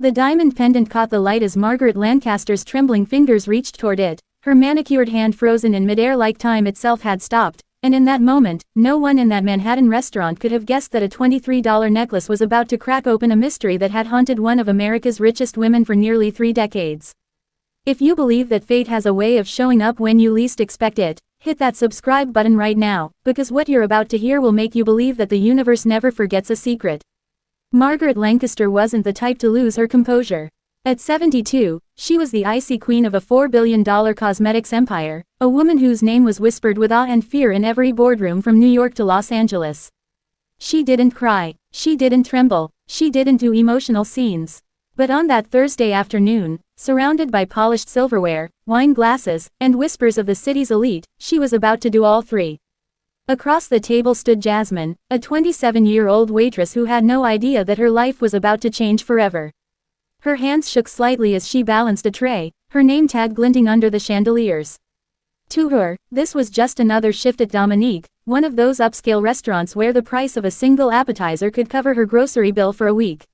The diamond pendant caught the light as Margaret Lancaster's trembling fingers reached toward it, her manicured hand frozen in midair like time itself had stopped, and in that moment, no one in that Manhattan restaurant could have guessed that a $23 necklace was about to crack open a mystery that had haunted one of America's richest women for nearly 3 decades. If you believe that fate has a way of showing up when you least expect it, hit that subscribe button right now, because what you're about to hear will make you believe that the universe never forgets a secret. Margaret Lancaster wasn't the type to lose her composure. At 72, she was the icy queen of a $4 billion cosmetics empire, a woman whose name was whispered with awe and fear in every boardroom from New York to Los Angeles. She didn't cry, she didn't tremble, she didn't do emotional scenes. But on that Thursday afternoon, surrounded by polished silverware, wine glasses, and whispers of the city's elite, she was about to do all three. Across the table stood Jasmine, a 27-year-old waitress who had no idea that her life was about to change forever. Her hands shook slightly as she balanced a tray, her name tag glinting under the chandeliers. To her, this was just another shift at Dominique, one of those upscale restaurants where the price of a single appetizer could cover her grocery bill for a week.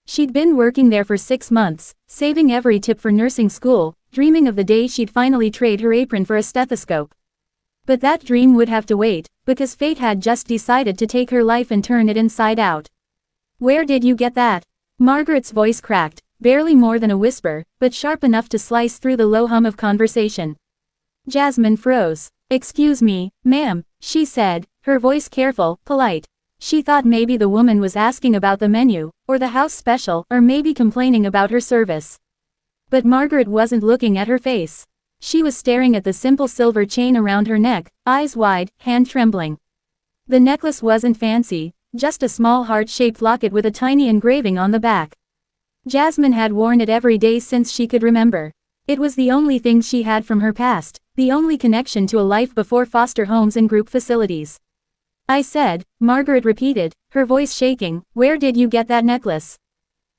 She'd been working there for 6 months, saving every tip for nursing school, dreaming of the day she'd finally trade her apron for a stethoscope. But that dream would have to wait, because fate had just decided to take her life and turn it inside out. "Where did you get that?" Margaret's voice cracked, barely more than a whisper, but sharp enough to slice through the low hum of conversation. Jasmine froze. "Excuse me, ma'am," she said, her voice careful, polite. She thought maybe the woman was asking about the menu, or the house special, or maybe complaining about her service. But Margaret wasn't looking at her face. She was staring at the simple silver chain around her neck, eyes wide, hand trembling. The necklace wasn't fancy, just a small heart-shaped locket with a tiny engraving on the back. Jasmine had worn it every day since she could remember. It was the only thing she had from her past, the only connection to a life before foster homes and group facilities. "I said," Margaret repeated, her voice shaking, "where did you get that necklace?"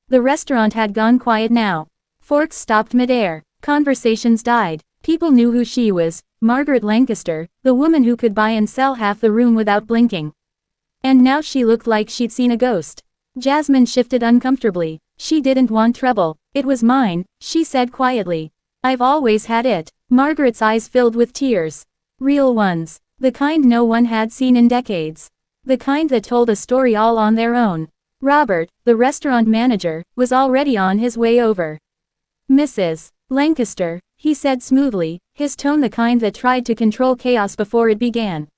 The restaurant had gone quiet now. Forks stopped midair. Conversations died. People knew who she was, Margaret Lancaster, the woman who could buy and sell half the room without blinking. And now she looked like she'd seen a ghost. Jasmine shifted uncomfortably. She didn't want trouble. "It was mine," she said quietly. "I've always had it." Margaret's eyes filled with tears. Real ones. The kind no one had seen in decades. The kind that told a story all on their own. Robert, the restaurant manager, was already on his way over. "Mrs. Lancaster," he said smoothly, his tone the kind that tried to control chaos before it began.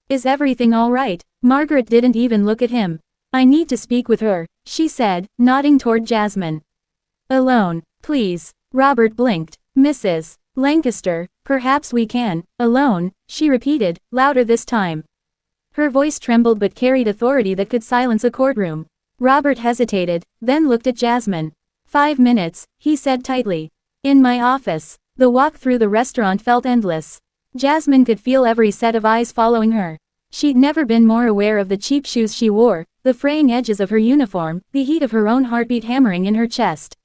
"Is everything all right?" Margaret didn't even look at him. "I need to speak with her," she said, nodding toward Jasmine. "Alone, please." Robert blinked. "Mrs. Lancaster, perhaps we can, alone," she repeated, louder this time. Her voice trembled but carried authority that could silence a courtroom. Robert hesitated, then looked at Jasmine. "5 minutes, he said tightly. "In my office." The walk through the restaurant felt endless. Jasmine could feel every set of eyes following her. She'd never been more aware of the cheap shoes she wore, the fraying edges of her uniform, the heat of her own heartbeat hammering in her chest.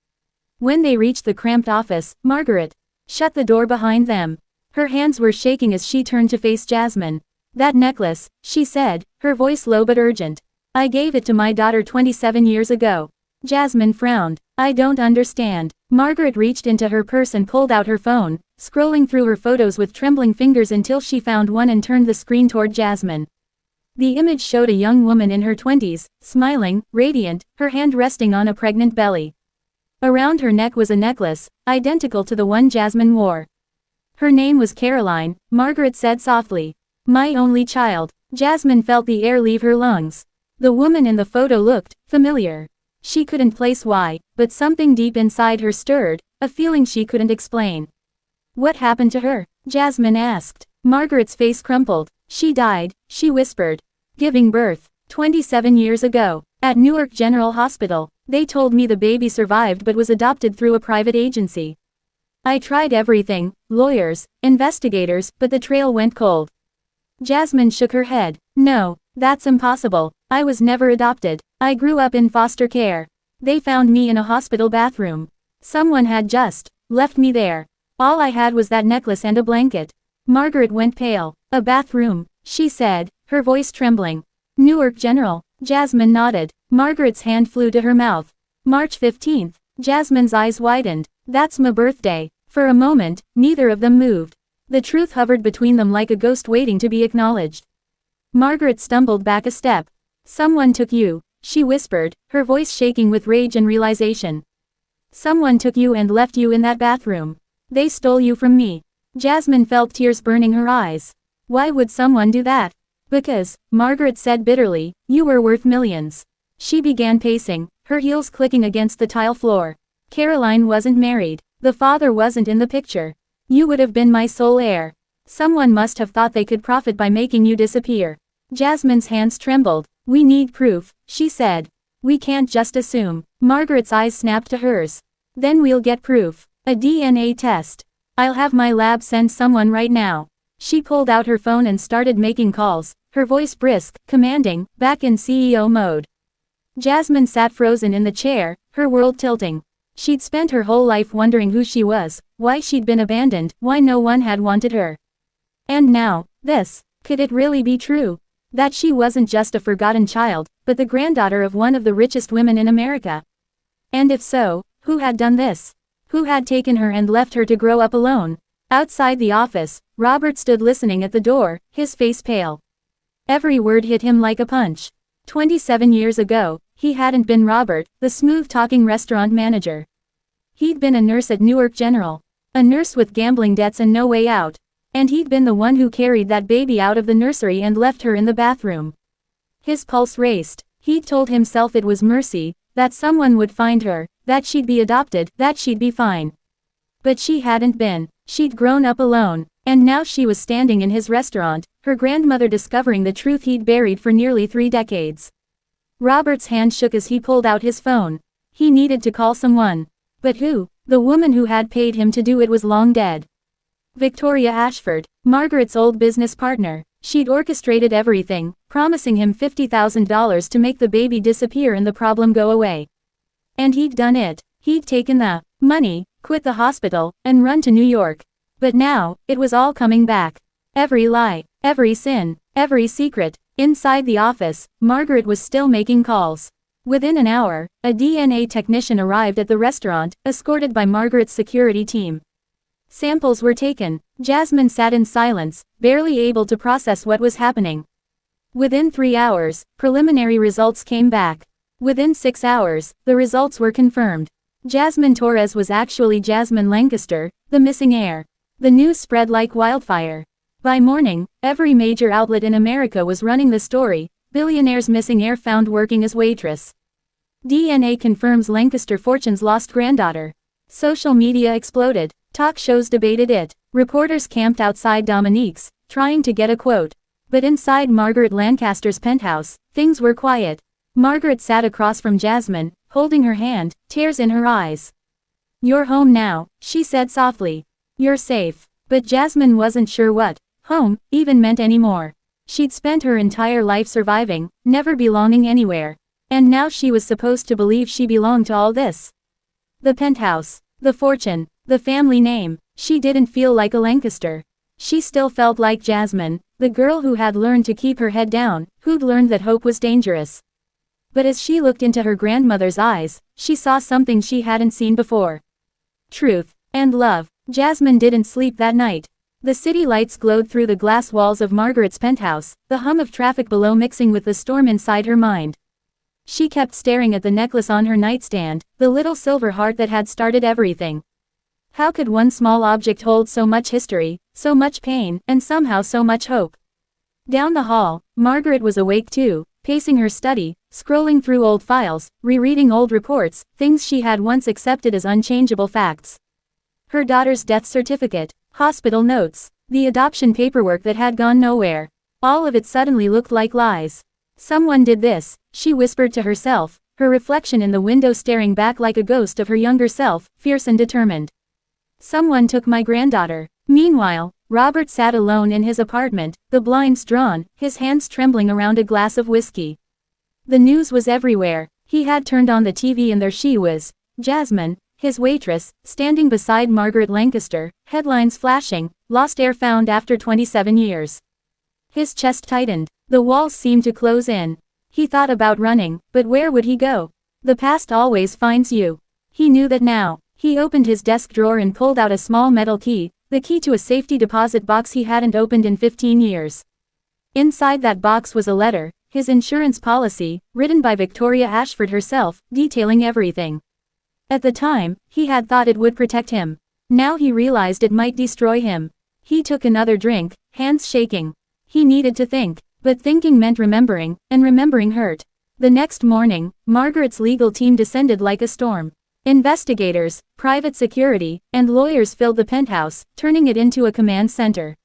When they reached the cramped office, Margaret shut the door behind them. Her hands were shaking as she turned to face Jasmine. "That necklace," she said, her voice low but urgent. "I gave it to my daughter 27 years ago." Jasmine frowned. "I don't understand." Margaret reached into her purse and pulled out her phone, scrolling through her photos with trembling fingers until she found one and turned the screen toward Jasmine. The image showed a young woman in her 20s, smiling, radiant, her hand resting on a pregnant belly. Around her neck was a necklace, identical to the one Jasmine wore. Her name was Caroline, Margaret said softly. "My only child." Jasmine felt the air leave her lungs. The woman in the photo looked familiar. She couldn't place why, but something deep inside her stirred, a feeling she couldn't explain. "What happened to her?" Jasmine asked. Margaret's face crumpled. "She died," she whispered. "Giving birth. 27 years ago. At Newark General Hospital. They told me the baby survived but was adopted through a private agency. I tried everything, lawyers, investigators, but the trail went cold." Jasmine shook her head. "No, that's impossible. I was never adopted. I grew up in foster care. They found me in a hospital bathroom. Someone had just left me there. All I had was that necklace and a blanket." Margaret went pale. "A bathroom," she said, her voice trembling. "Newark General." Jasmine nodded. Margaret's hand flew to her mouth. "March 15th. Jasmine's eyes widened. That's my birthday. For a moment, neither of them moved. The truth hovered between them like a ghost waiting to be acknowledged. Margaret stumbled back a step. Someone took you, she whispered, her voice shaking with rage and realization. Someone took you and left you in that bathroom. They stole you from me. Jasmine felt tears burning her eyes. Why would someone do that? Because, Margaret said bitterly, you were worth millions. She began pacing, her heels clicking against the tile floor. Caroline wasn't married. The father wasn't in the picture. You would have been my sole heir. Someone must have thought they could profit by making you disappear. Jasmine's hands trembled. We need proof, she said. We can't just assume. Margaret's eyes snapped to hers. Then we'll get proof. A DNA test. I'll have my lab send someone right now. She pulled out her phone and started making calls, her voice brisk, commanding, back in CEO mode. Jasmine sat frozen in the chair, her world tilting. She'd spent her whole life wondering who she was, why she'd been abandoned, why no one had wanted her. And now, this. Could it really be true? That she wasn't just a forgotten child, but the granddaughter of one of the richest women in America? And if so, who had done this? Who had taken her and left her to grow up alone? Outside the office, Robert stood listening at the door, his face pale. Every word hit him like a punch. 27 years ago, he hadn't been Robert, the smooth-talking restaurant manager. He'd been a nurse at Newark General. A nurse with gambling debts and no way out. And he'd been the one who carried that baby out of the nursery and left her in the bathroom. His pulse raced. He'd told himself it was mercy, that someone would find her, that she'd be adopted, that she'd be fine. But she hadn't been. She'd grown up alone. And now she was standing in his restaurant, her grandmother discovering the truth he'd buried for nearly 3 decades. Robert's hand shook as he pulled out his phone. He needed to call someone. But who? The woman who had paid him to do it was long dead. Victoria Ashford, Margaret's old business partner. She'd orchestrated everything, promising him $50,000 to make the baby disappear and the problem go away. And he'd done it. He'd taken the money, quit the hospital, and run to New York. But now, it was all coming back. Every lie, every sin, every secret. Inside the office, Margaret was still making calls. Within an hour, a DNA technician arrived at the restaurant, escorted by Margaret's security team. Samples were taken. Jasmine sat in silence, barely able to process what was happening. Within 3 hours, preliminary results came back. Within 6 hours, the results were confirmed. Jasmine Torres was actually Jasmine Lancaster, the missing heir. The news spread like wildfire. By morning, every major outlet in America was running the story, Billionaire's missing heir found working as waitress. DNA confirms Lancaster fortune's lost granddaughter. Social media exploded. Talk shows debated it. Reporters camped outside Dominique's, trying to get a quote. But inside Margaret Lancaster's penthouse, things were quiet. Margaret sat across from Jasmine, holding her hand, tears in her eyes. You're home now, she said softly. You're safe. But Jasmine wasn't sure what home even meant anymore. She'd spent her entire life surviving, never belonging anywhere. And now she was supposed to believe she belonged to all this. The penthouse, the fortune, the family name. She didn't feel like a Lancaster. She still felt like Jasmine, the girl who had learned to keep her head down, who'd learned that hope was dangerous. But as she looked into her grandmother's eyes, she saw something she hadn't seen before. Truth and love. Jasmine didn't sleep that night. The city lights glowed through the glass walls of Margaret's penthouse, the hum of traffic below mixing with the storm inside her mind. She kept staring at the necklace on her nightstand, the little silver heart that had started everything. How could one small object hold so much history, so much pain, and somehow so much hope? Down the hall, Margaret was awake too, pacing her study, scrolling through old files, rereading old reports, things she had once accepted as unchangeable facts. Her daughter's death certificate, hospital notes, the adoption paperwork that had gone nowhere. All of it suddenly looked like lies. Someone did this, she whispered to herself, her reflection in the window staring back like a ghost of her younger self, fierce and determined. Someone took my granddaughter. Meanwhile, Robert sat alone in his apartment, the blinds drawn, his hands trembling around a glass of whiskey. The news was everywhere. He had turned on the TV and there she was, Jasmine, his waitress, standing beside Margaret Lancaster, headlines flashing, lost heir found after 27 years. His chest tightened. The walls seemed to close in. He thought about running, but where would he go? The past always finds you. He knew that now. He opened his desk drawer and pulled out a small metal key, the key to a safety deposit box he hadn't opened in 15 years. Inside that box was a letter, his insurance policy, written by Victoria Ashford herself, detailing everything. At the time, he had thought it would protect him. Now he realized it might destroy him. He took another drink, hands shaking. He needed to think, but thinking meant remembering, and remembering hurt. The next morning, Margaret's legal team descended like a storm. Investigators, private security, and lawyers filled the penthouse, turning it into a command center.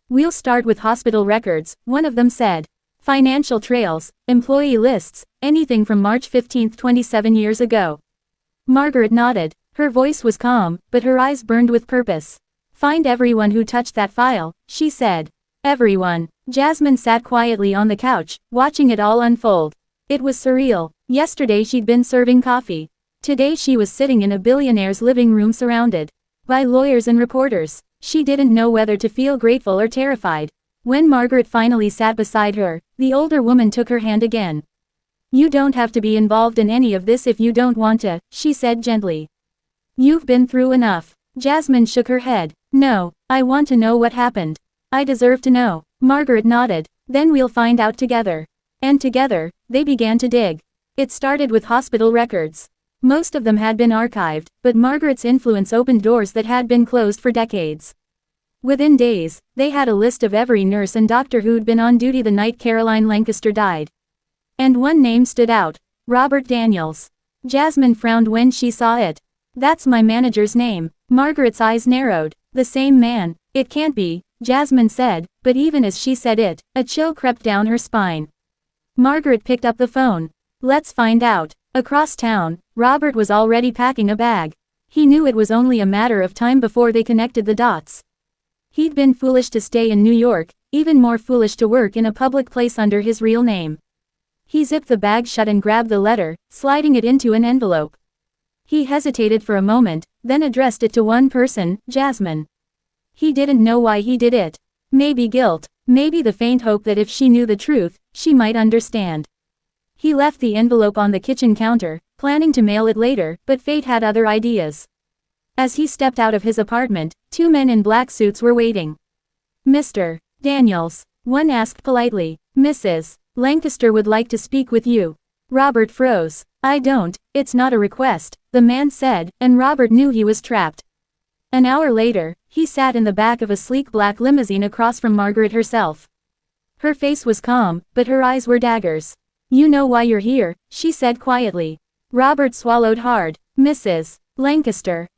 "We'll start with hospital records," one of them said. "Financial trails, employee lists, anything from March 15, 27 years ago." Margaret nodded. Her voice was calm, but her eyes burned with purpose. "Find everyone who touched that file," she said. Everyone. Jasmine sat quietly on the couch, watching it all unfold. It was surreal. Yesterday she'd been serving coffee. Today she was sitting in a billionaire's living room surrounded by lawyers and reporters. She didn't know whether to feel grateful or terrified. When Margaret finally sat beside her, the older woman took her hand again. "You don't have to be involved in any of this if you don't want to," she said gently. "You've been through enough." Jasmine shook her head. "No, I want to know what happened. I deserve to know." Margaret nodded. "Then we'll find out together." And together, they began to dig. It started with hospital records. Most of them had been archived, but Margaret's influence opened doors that had been closed for decades. Within days, they had a list of every nurse and doctor who'd been on duty the night Caroline Lancaster died. And one name stood out: Robert Daniels. Jasmine frowned when she saw it. "That's my manager's name." Margaret's eyes narrowed. "The same man. It can't be," Jasmine said, but even as she said it, a chill crept down her spine. Margaret picked up the phone. "Let's find out." Across town, Robert was already packing a bag. He knew it was only a matter of time before they connected the dots. He'd been foolish to stay in New York, even more foolish to work in a public place under his real name. He zipped the bag shut and grabbed the letter, sliding it into an envelope. He hesitated for a moment, then addressed it to one person, Jasmine. He didn't know why he did it. Maybe guilt, maybe the faint hope that if she knew the truth, she might understand. He left the envelope on the kitchen counter, planning to mail it later, but fate had other ideas. As he stepped out of his apartment, two men in black suits were waiting. "Mr. Daniels," one asked politely. "Mrs. Lancaster would like to speak with you." Robert froze. "I don't, it's not a request," the man said, and Robert knew he was trapped. An hour later, he sat in the back of a sleek black limousine across from Margaret herself. Her face was calm, but her eyes were daggers. "You know why you're here," she said quietly. Robert swallowed hard. "Mrs. Lancaster."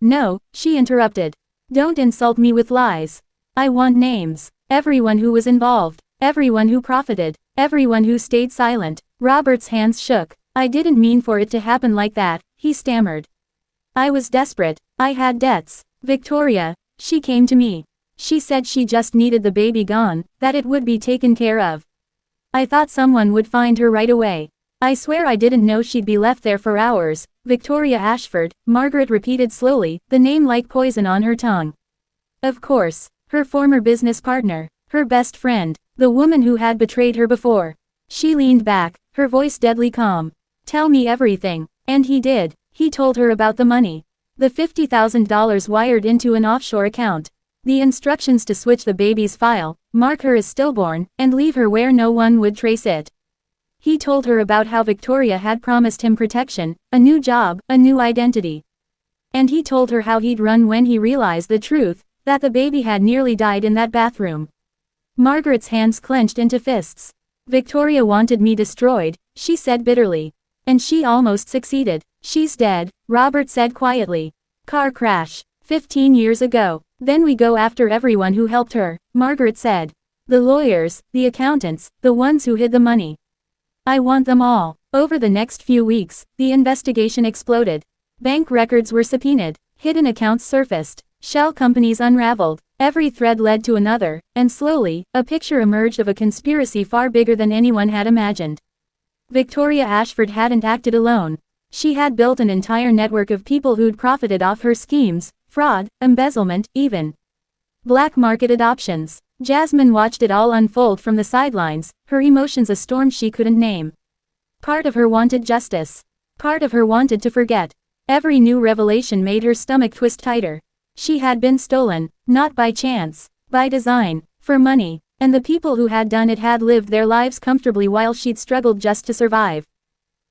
No," she interrupted. "Don't insult me with lies. I want names. Everyone who was involved. Everyone who profited. Everyone who stayed silent." Robert's hands shook. "I didn't mean for it to happen like that," he stammered. "I was desperate. I had debts. Victoria, she came to me. She said she just needed the baby gone, that it would be taken care of. I thought someone would find her right away. I swear I didn't know she'd be left there for hours." Victoria Ashford, Margaret repeated slowly, the name like poison on her tongue. Of course, her former business partner, her best friend, the woman who had betrayed her before. She leaned back, her voice deadly calm. "Tell me everything." And he did. He told her about the money. The $50,000 wired into an offshore account. The instructions to switch the baby's file, mark her as stillborn, and leave her where no one would trace it. He told her about how Victoria had promised him protection, a new job, a new identity. And he told her how he'd run when he realized the truth, that the baby had nearly died in that bathroom. Margaret's hands clenched into fists. "Victoria wanted me destroyed," she said bitterly. "And she almost succeeded. She's dead," Robert said quietly. "Car crash. 15 years ago. Then we go after everyone who helped her," Margaret said. "The lawyers, the accountants, the ones who hid the money. I want them all." Over the next few weeks, the investigation exploded. Bank records were subpoenaed, hidden accounts surfaced, shell companies unraveled, every thread led to another, and slowly, a picture emerged of a conspiracy far bigger than anyone had imagined. Victoria Ashford hadn't acted alone. She had built an entire network of people who'd profited off her schemes, fraud, embezzlement, even black market adoptions. Jasmine watched it all unfold from the sidelines, her emotions a storm she couldn't name. Part of her wanted justice. Part of her wanted to forget. Every new revelation made her stomach twist tighter. She had been stolen, not by chance, by design, for money, and the people who had done it had lived their lives comfortably while she'd struggled just to survive.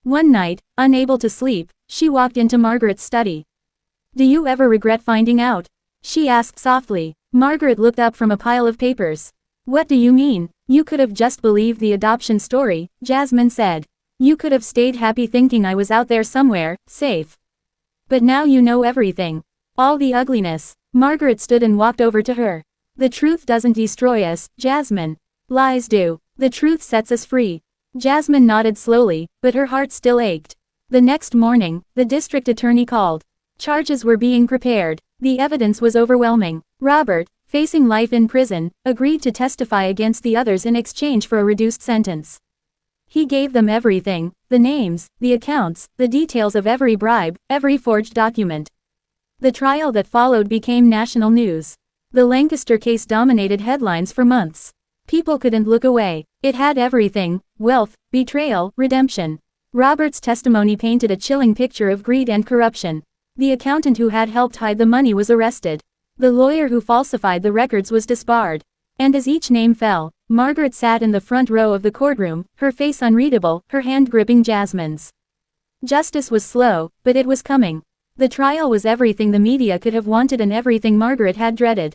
One night, unable to sleep, she walked into Margaret's study. "Do you ever regret finding out?" she asked softly. Margaret looked up from a pile of papers. "What do you mean? You could have just believed the adoption story," Jasmine said. "You could have stayed happy thinking I was out there somewhere, safe. But now you know everything. All the ugliness." Margaret stood and walked over to her. "The truth doesn't destroy us, Jasmine. Lies do. The truth sets us free." Jasmine nodded slowly, but her heart still ached. The next morning, the district attorney called. Charges were being prepared. The evidence was overwhelming. Robert, facing life in prison, agreed to testify against the others in exchange for a reduced sentence. He gave them everything: the names, the accounts, the details of every bribe, every forged document. The trial that followed became national news. The Lancaster case dominated headlines for months. People couldn't look away. It had everything: wealth, betrayal, redemption. Robert's testimony painted a chilling picture of greed and corruption. The accountant who had helped hide the money was arrested. The lawyer who falsified the records was disbarred. And as each name fell, Margaret sat in the front row of the courtroom, her face unreadable, her hand gripping Jasmine's. Justice was slow, but it was coming. The trial was everything the media could have wanted and everything Margaret had dreaded.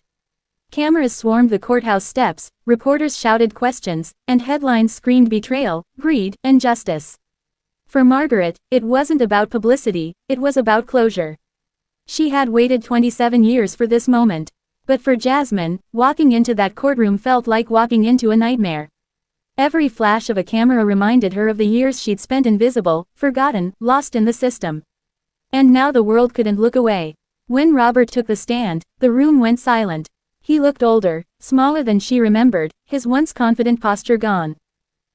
Cameras swarmed the courthouse steps, reporters shouted questions, and headlines screamed betrayal, greed, and justice. For Margaret, it wasn't about publicity, it was about closure. She had waited 27 years for this moment. But for Jasmine, walking into that courtroom felt like walking into a nightmare. Every flash of a camera reminded her of the years she'd spent invisible, forgotten, lost in the system. And now the world couldn't look away. When Robert took the stand, the room went silent. He looked older, smaller than she remembered, his once confident posture gone.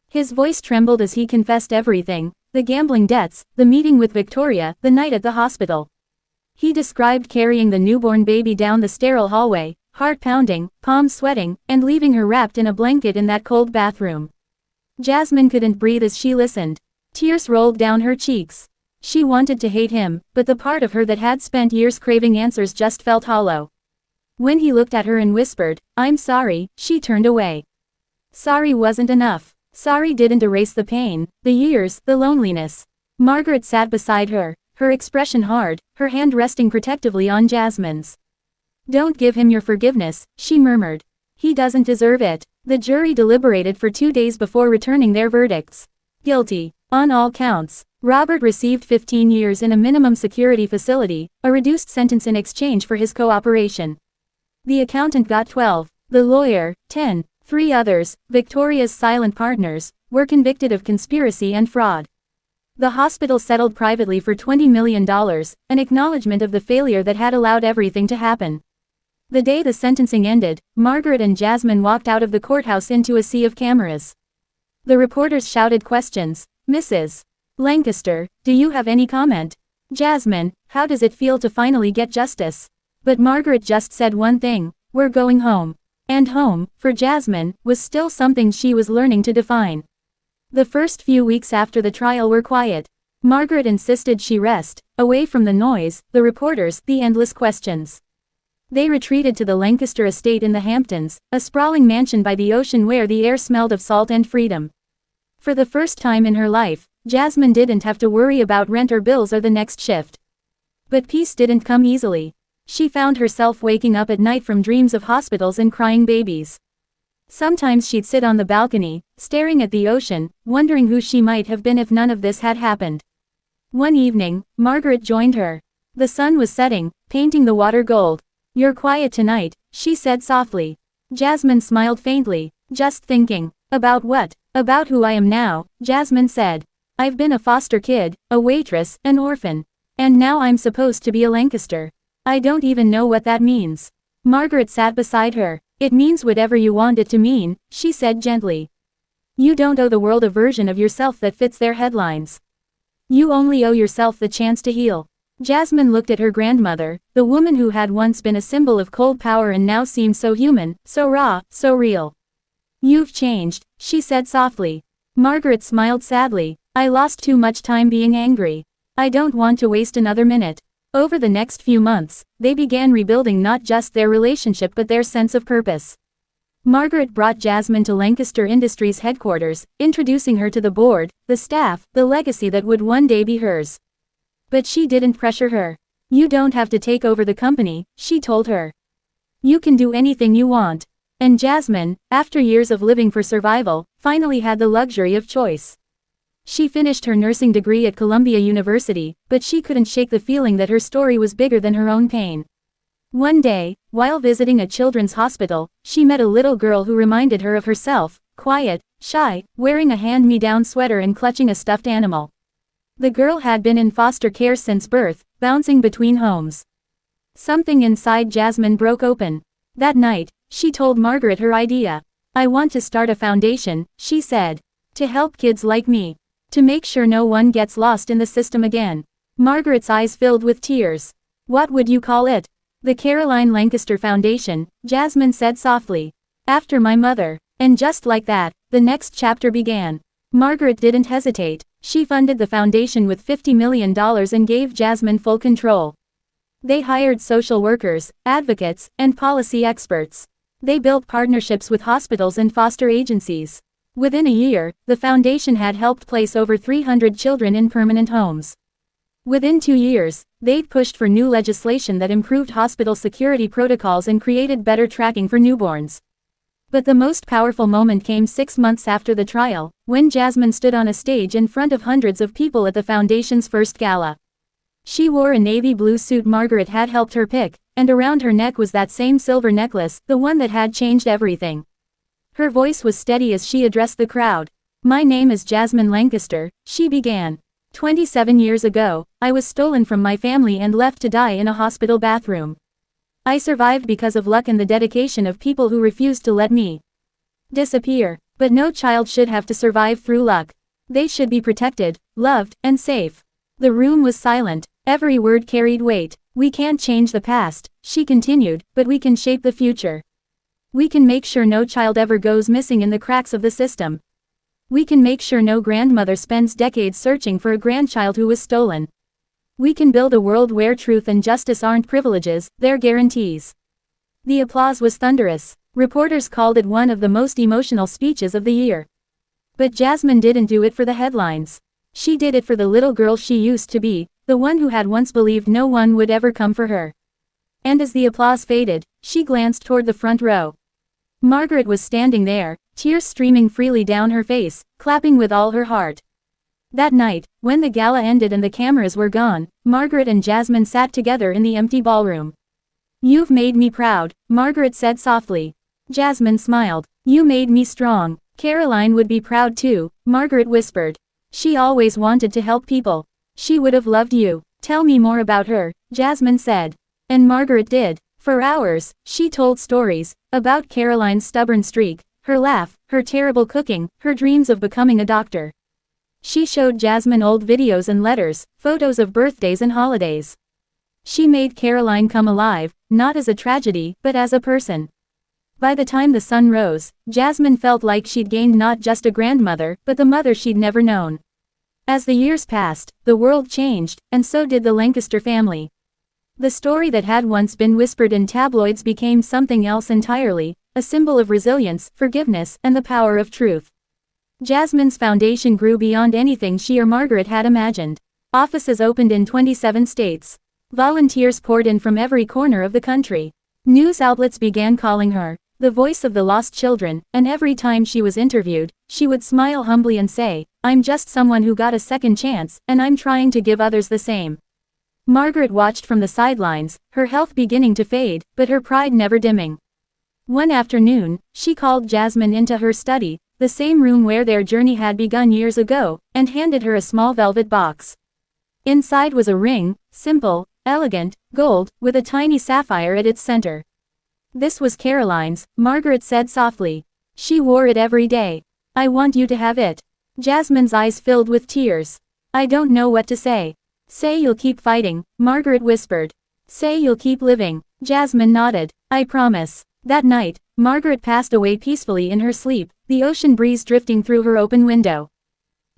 His voice trembled as he confessed everything: the gambling debts, the meeting with Victoria, the night at the hospital. He described carrying the newborn baby down the sterile hallway, heart pounding, palms sweating, and leaving her wrapped in a blanket in that cold bathroom. Jasmine couldn't breathe as she listened. Tears rolled down her cheeks. She wanted to hate him, but the part of her that had spent years craving answers just felt hollow. When he looked at her and whispered, "I'm sorry," she turned away. Sorry wasn't enough. Sorry didn't erase the pain, the years, the loneliness. Margaret sat beside her, her expression hard, her hand resting protectively on Jasmine's. "Don't give him your forgiveness," she murmured. "He doesn't deserve it." The jury deliberated for 2 days before returning their verdicts. Guilty, on all counts. Robert received 15 years in a minimum security facility, a reduced sentence in exchange for his cooperation. The accountant got 12, the lawyer, 10. 3 others, Victoria's silent partners, were convicted of conspiracy and fraud. The hospital settled privately for $20 million, an acknowledgement of the failure that had allowed everything to happen. The day the sentencing ended, Margaret and Jasmine walked out of the courthouse into a sea of cameras. The reporters shouted questions. "Mrs. Lancaster, do you have any comment? Jasmine, how does it feel to finally get justice?" But Margaret just said one thing: "We're going home." And home, for Jasmine, was still something she was learning to define. The first few weeks after the trial were quiet. Margaret insisted she rest, away from the noise, the reporters, the endless questions. They retreated to the Lancaster estate in the Hamptons, a sprawling mansion by the ocean where the air smelled of salt and freedom. For the first time in her life, Jasmine didn't have to worry about rent or bills or the next shift. But peace didn't come easily. She found herself waking up at night from dreams of hospitals and crying babies. Sometimes she'd sit on the balcony, staring at the ocean, wondering who she might have been if none of this had happened. One evening, Margaret joined her. The sun was setting, painting the water gold. "You're quiet tonight," she said softly. Jasmine smiled faintly. "Just thinking." "About what?" "About who I am now," Jasmine said. "I've been a foster kid, a waitress, an orphan. And now I'm supposed to be a Lancaster. I don't even know what that means." Margaret sat beside her. "It means whatever you want it to mean," she said gently. "You don't owe the world a version of yourself that fits their headlines. You only owe yourself the chance to heal." Jasmine looked at her grandmother, the woman who had once been a symbol of cold power and now seemed so human, so raw, so real. "You've changed," she said softly. Margaret smiled sadly. "I lost too much time being angry. I don't want to waste another minute. Over the next few months, they began rebuilding not just their relationship but their sense of purpose. Margaret brought Jasmine to Lancaster Industries headquarters, introducing her to the board, the staff, the legacy that would one day be hers. But she didn't pressure her. You don't have to take over the company, she told her. You can do anything you want. And Jasmine, after years of living for survival, finally had the luxury of choice. She finished her nursing degree at Columbia University, but she couldn't shake the feeling that her story was bigger than her own pain. One day, while visiting a children's hospital, she met a little girl who reminded her of herself, quiet, shy, wearing a hand-me-down sweater and clutching a stuffed animal. The girl had been in foster care since birth, bouncing between homes. Something inside Jasmine broke open. That night, she told Margaret her idea. I want to start a foundation, she said. To help kids like me. To make sure no one gets lost in the system again. Margaret's eyes filled with tears. What would you call it? The Caroline Lancaster Foundation, Jasmine said softly. After my mother. And just like that, the next chapter began. Margaret didn't hesitate. She funded the foundation with $50 million and gave Jasmine full control. They hired social workers, advocates, and policy experts. They built partnerships with hospitals and foster agencies. Within a year, the foundation had helped place over 300 children in permanent homes. Within 2 years, they'd pushed for new legislation that improved hospital security protocols and created better tracking for newborns. But the most powerful moment came 6 months after the trial, when Jasmine stood on a stage in front of hundreds of people at the foundation's first gala. She wore a navy blue suit Margaret had helped her pick, and around her neck was that same silver necklace, the one that had changed everything. Her voice was steady as she addressed the crowd. My name is Jasmine Lancaster, she began. 27 years ago, I was stolen from my family and left to die in a hospital bathroom. I survived because of luck and the dedication of people who refused to let me disappear. But no child should have to survive through luck. They should be protected, loved, and safe. The room was silent. Every word carried weight. We can't change the past, she continued, but we can shape the future. We can make sure no child ever goes missing in the cracks of the system. We can make sure no grandmother spends decades searching for a grandchild who was stolen. We can build a world where truth and justice aren't privileges, they're guarantees. The applause was thunderous. Reporters called it one of the most emotional speeches of the year. But Jasmine didn't do it for the headlines. She did it for the little girl she used to be, the one who had once believed no one would ever come for her. And as the applause faded, she glanced toward the front row. Margaret was standing there, tears streaming freely down her face, clapping with all her heart. That night, when the gala ended and the cameras were gone, Margaret and Jasmine sat together in the empty ballroom. You've made me proud, Margaret said softly. Jasmine smiled. You made me strong. Caroline would be proud too, Margaret whispered. She always wanted to help people. She would have loved you. Tell me more about her, Jasmine said. And Margaret did. For hours, she told stories about Caroline's stubborn streak, her laugh, her terrible cooking, her dreams of becoming a doctor. She showed Jasmine old videos and letters, photos of birthdays and holidays. She made Caroline come alive, not as a tragedy, but as a person. By the time the sun rose, Jasmine felt like she'd gained not just a grandmother, but the mother she'd never known. As the years passed, the world changed, and so did the Lancaster family. The story that had once been whispered in tabloids became something else entirely, a symbol of resilience, forgiveness, and the power of truth. Jasmine's foundation grew beyond anything she or Margaret had imagined. Offices opened in 27 states. Volunteers poured in from every corner of the country. News outlets began calling her the voice of the lost children, and every time she was interviewed, she would smile humbly and say, I'm just someone who got a second chance, and I'm trying to give others the same. Margaret watched from the sidelines, her health beginning to fade, but her pride never dimming. One afternoon, she called Jasmine into her study, the same room where their journey had begun years ago, and handed her a small velvet box. Inside was a ring, simple, elegant, gold, with a tiny sapphire at its center. This was Caroline's, Margaret said softly. She wore it every day. I want you to have it. Jasmine's eyes filled with tears. I don't know what to say. Say you'll keep fighting, Margaret whispered. Say you'll keep living. Jasmine nodded. I promise. That night, Margaret passed away peacefully in her sleep, the ocean breeze drifting through her open window.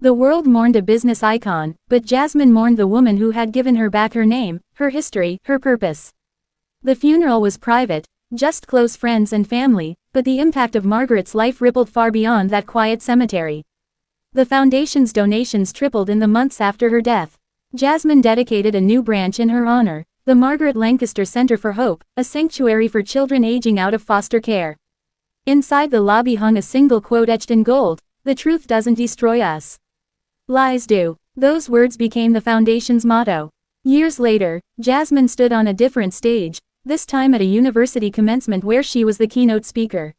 The world mourned a business icon, but Jasmine mourned the woman who had given her back her name, her history, her purpose. The funeral was private, just close friends and family, but the impact of Margaret's life rippled far beyond that quiet cemetery. The foundation's donations tripled in the months after her death. Jasmine dedicated a new branch in her honor, the Margaret Lancaster Center for Hope, a sanctuary for children aging out of foster care. Inside the lobby hung a single quote etched in gold: "The truth doesn't destroy us. Lies do." Those words became the foundation's motto. Years later, Jasmine stood on a different stage, this time at a university commencement where she was the keynote speaker.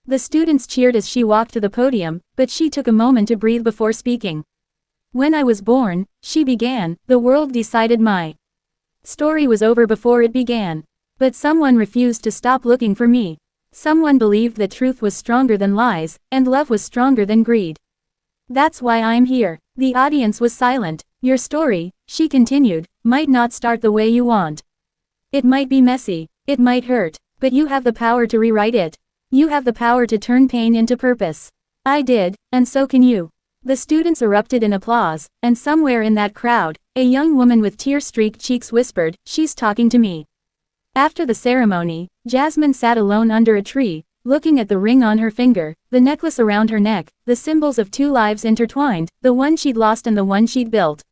The students cheered as she walked to the podium, but she took a moment to breathe before speaking. "When I was born," she began, "the world decided my story was over before it began. But someone refused to stop looking for me. Someone believed that truth was stronger than lies, and love was stronger than greed. That's why I'm here." The audience was silent. "Your story," she continued, "might not start the way you want. It might be messy, it might hurt, but you have the power to rewrite it. You have the power to turn pain into purpose. I did, and so can you." The students erupted in applause, and somewhere in that crowd, a young woman with tear-streaked cheeks whispered, "She's talking to me." After the ceremony, Jasmine sat alone under a tree, looking at the ring on her finger, the necklace around her neck, the symbols of two lives intertwined, the one she'd lost and the one she'd built.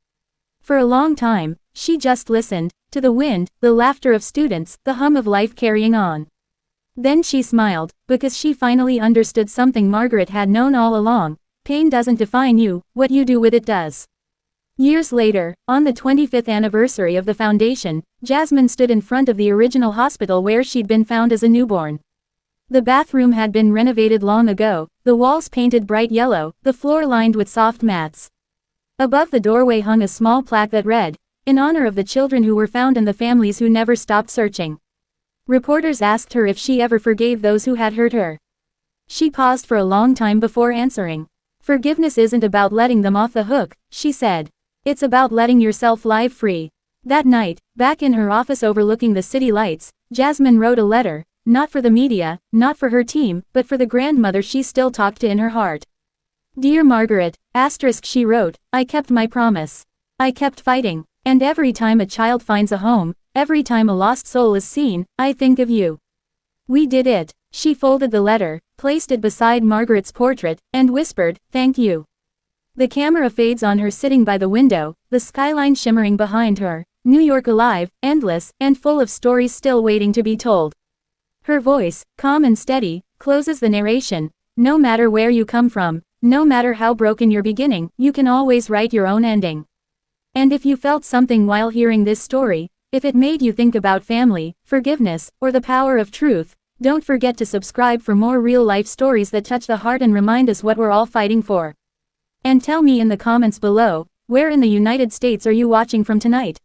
For a long time, she just listened, to the wind, the laughter of students, the hum of life carrying on. Then she smiled, because she finally understood something Margaret had known all along: pain doesn't define you, what you do with it does. Years later, on the 25th anniversary of the foundation, Jasmine stood in front of the original hospital where she'd been found as a newborn. The bathroom had been renovated long ago, the walls painted bright yellow, the floor lined with soft mats. Above the doorway hung a small plaque that read, "In honor of the children who were found and the families who never stopped searching." Reporters asked her if she ever forgave those who had hurt her. She paused for a long time before answering. "Forgiveness isn't about letting them off the hook," she said. "It's about letting yourself live free." That night, back in her office overlooking the city lights, Jasmine wrote a letter, not for the media, not for her team, but for the grandmother she still talked to in her heart. "Dear Margaret, she wrote, I kept my promise. I kept fighting. And every time a child finds a home, every time a lost soul is seen, I think of you. We did it." She folded the letter, placed it beside Margaret's portrait, and whispered, "Thank you." The camera fades on her sitting by the window, the skyline shimmering behind her, New York alive, endless, and full of stories still waiting to be told. Her voice, calm and steady, closes the narration. "No matter where you come from, no matter how broken your beginning, you can always write your own ending." And if you felt something while hearing this story, if it made you think about family, forgiveness, or the power of truth, don't forget to subscribe for more real-life stories that touch the heart and remind us what we're all fighting for. And tell me in the comments below, where in the United States are you watching from tonight?